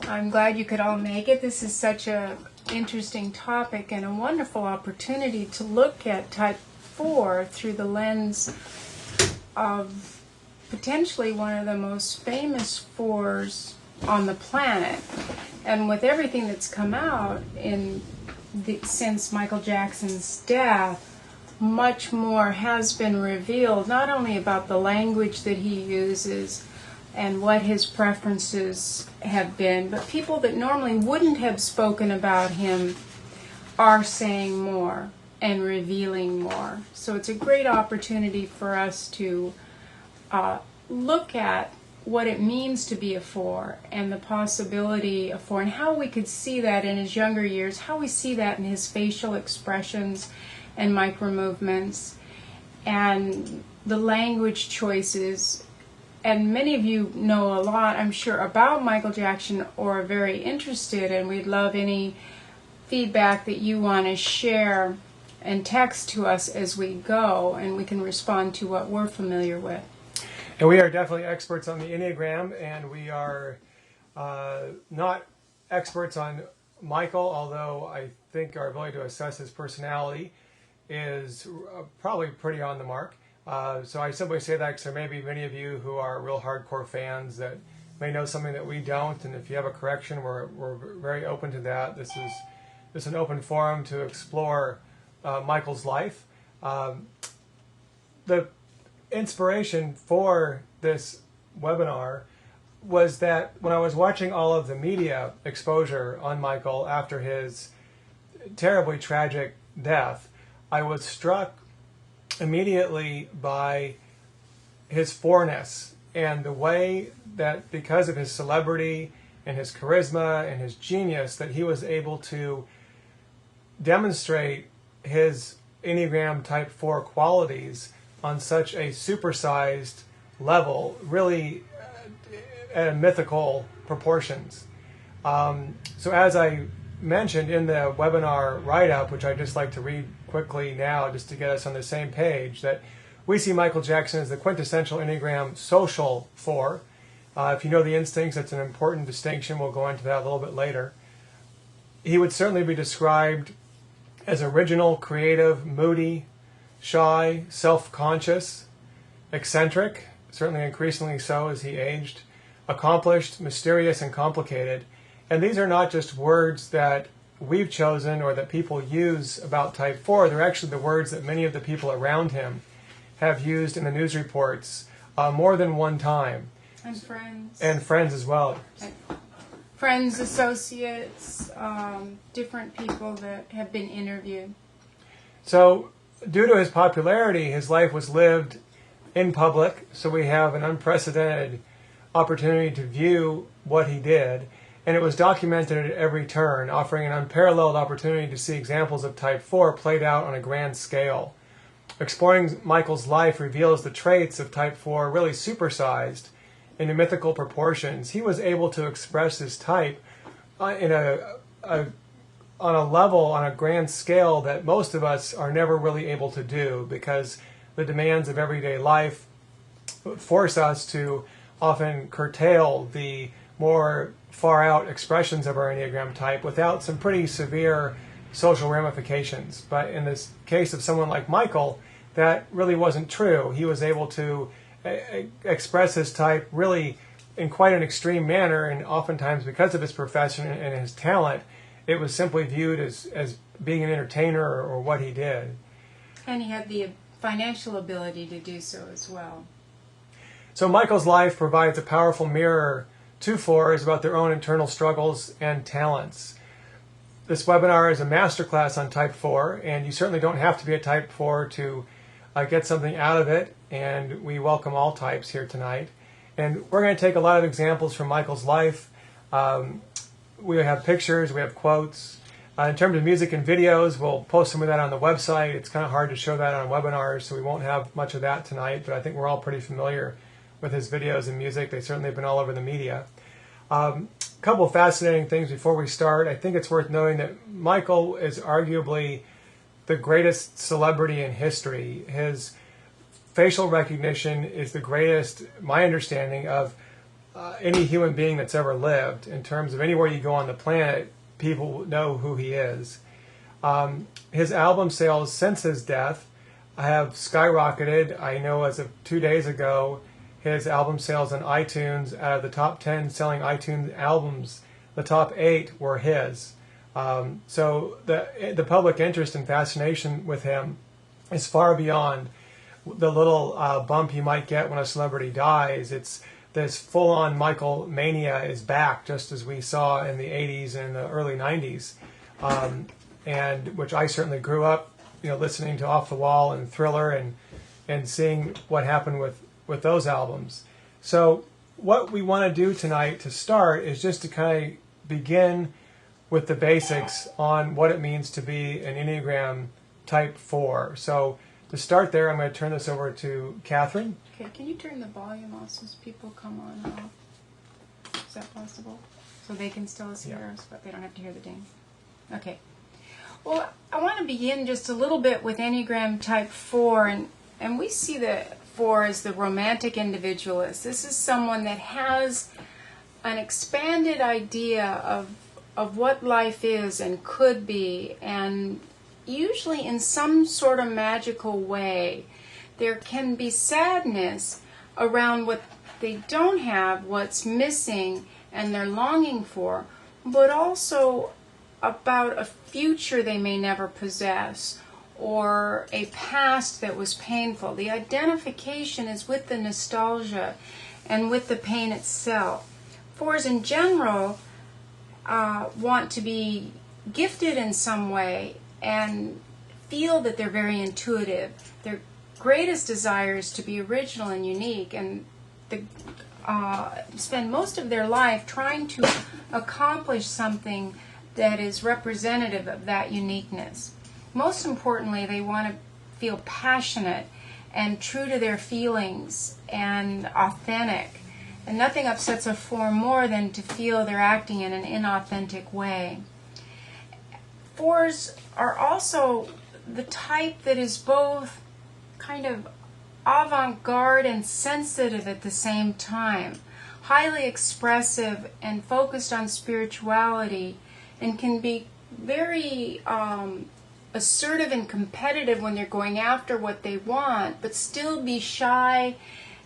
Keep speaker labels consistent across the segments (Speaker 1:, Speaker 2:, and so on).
Speaker 1: I'm glad you could all make it. This is such a interesting topic and a wonderful opportunity to look at type 4 through the lens of potentially one of the most famous 4s on the planet. And with everything that's come out since Michael Jackson's death, much more has been revealed, not only about the language that he uses and what his preferences have been, but people that normally wouldn't have spoken about him are saying more and revealing more. So it's a great opportunity for us to look at what it means to be a 4 and the possibility of 4 and how we could see that in his younger years, how we see that in his facial expressions and micro movements and the language choices. And many of you know a lot, I'm sure, about Michael Jackson or are very interested, and we'd love any feedback that you want to share and text to us as we go, and we can respond to what we're familiar with.
Speaker 2: And we are definitely experts on the Enneagram, and we are not experts on Michael, although I think our ability to assess his personality is probably pretty on the mark. So I simply say that because there may be many of you who are real hardcore fans that may know something that we don't, and if you have a correction, we're very open to that. This is an open forum to explore Michael's life. The inspiration for this webinar was that when I was watching all of the media exposure on Michael after his terribly tragic death, I was struck immediately by his 4-ness and the way that because of his celebrity and his charisma and his genius that he was able to demonstrate his Enneagram Type 4 qualities on such a supersized level, really at mythical proportions. So as I mentioned in the webinar write-up, which I'd just like to read quickly now just to get us on the same page, that we see Michael Jackson as the quintessential Enneagram social 4. If you know the instincts, that's an important distinction. We'll go into that a little bit later. He would certainly be described as original, creative, moody, shy, self-conscious, eccentric, certainly increasingly so as he aged, accomplished, mysterious, and complicated. And these are not just words that we've chosen or that people use about Type 4. They're actually the words that many of the people around him have used in the news reports more than one time.
Speaker 1: And friends.
Speaker 2: And friends as well.
Speaker 1: Friends, associates, different people that have been interviewed. So,
Speaker 2: due to his popularity, his life was lived in public, so we have an unprecedented opportunity to view what he did. And it was documented at every turn, offering an unparalleled opportunity to see examples of Type 4 played out on a grand scale. Exploring Michael's life reveals the traits of Type 4 really supersized into mythical proportions. He was able to express his type on a level, on a grand scale that most of us are never really able to do because the demands of everyday life force us to often curtail the more far-out expressions of our Enneagram type without some pretty severe social ramifications. But in this case of someone like Michael, that really wasn't true. He was able to express his type really in quite an extreme manner, and oftentimes because of his profession and his talent, it was simply viewed as being an entertainer or what he did.
Speaker 1: And he had the financial ability to do so as well.
Speaker 2: So Michael's life provides a powerful mirror to 4s about their own internal struggles and talents. This webinar is a masterclass on Type 4, and you certainly don't have to be a Type 4 to get something out of it, and we welcome all types here tonight. And we're going to take a lot of examples from Michael's life. We have pictures, we have quotes. In terms of music and videos, we'll post some of that on the website. It's kind of hard to show that on webinars, so we won't have much of that tonight, but I think we're all pretty familiar with his videos and music. They certainly have been all over the media. A couple of fascinating things before we start. I think it's worth noting that Michael is arguably the greatest celebrity in history. His facial recognition is the greatest, my understanding, of any human being that's ever lived. In terms of anywhere you go on the planet, people know who he is. His album sales since his death have skyrocketed. I know as of 2 days ago, his album sales on iTunes, out of the top 10 selling iTunes albums, the top 8 were his. So the public interest and fascination with him is far beyond the little bump you might get when a celebrity dies. It's this full-on Michael mania is back, just as we saw in the 80s and the early 90s, and which I certainly grew up, listening to Off the Wall and Thriller and seeing what happened with those albums. So what we want to do tonight to start is just to kind of begin with the basics on what it means to be an Enneagram Type 4. So to start there, I'm going to turn this over to Katherine.
Speaker 1: Okay, can you turn the volume off so people come on and off? Is that possible? So they can still hear us, but they don't have to hear the ding. Okay. Well, I want to begin just a little bit with Enneagram Type 4, and we see the 4 as the romantic individualist. This is someone that has an expanded idea of what life is and could be, and usually in some sort of magical way. There can be sadness around what they don't have, what's missing, and they're longing for, but also about a future they may never possess, or a past that was painful. The identification is with the nostalgia and with the pain itself. 4s in general want to be gifted in some way and feel that they're very intuitive. Their greatest desire is to be original and unique, and spend most of their life trying to accomplish something that is representative of that uniqueness. Most importantly, they want to feel passionate and true to their feelings and authentic. And nothing upsets a 4 more than to feel they're acting in an inauthentic way. 4s are also the type that is both kind of avant-garde and sensitive at the same time, highly expressive and focused on spirituality, and can be very assertive and competitive when they're going after what they want, but still be shy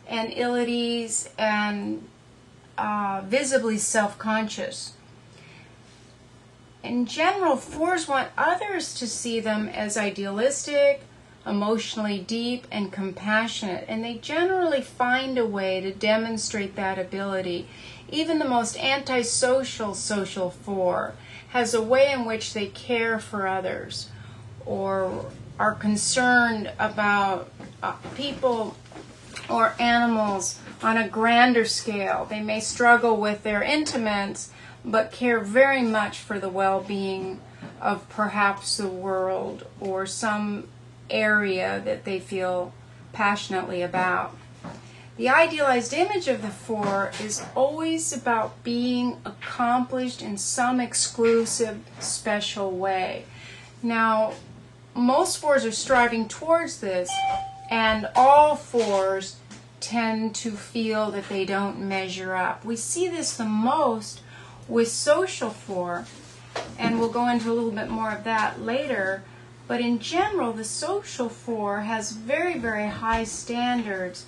Speaker 1: and ill at ease and visibly self-conscious. In general, 4s want others to see them as idealistic, emotionally deep, and compassionate, and they generally find a way to demonstrate that ability. Even the most antisocial social 4 has a way in which they care for others or are concerned about people or animals on a grander scale. They may struggle with their intimates, but care very much for the well-being of perhaps the world or some area that they feel passionately about. The idealized image of the 4 is always about being accomplished in some exclusive, special way. Now, most 4s are striving towards this, and all 4s tend to feel that they don't measure up. We see this the most with social 4, and we'll go into a little bit more of that later. But in general, the social 4 has very, very high standards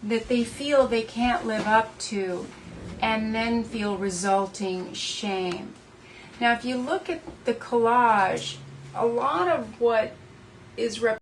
Speaker 1: that they feel they can't live up to, and then feel resulting shame. Now, if you look at the collage, a lot of what is represented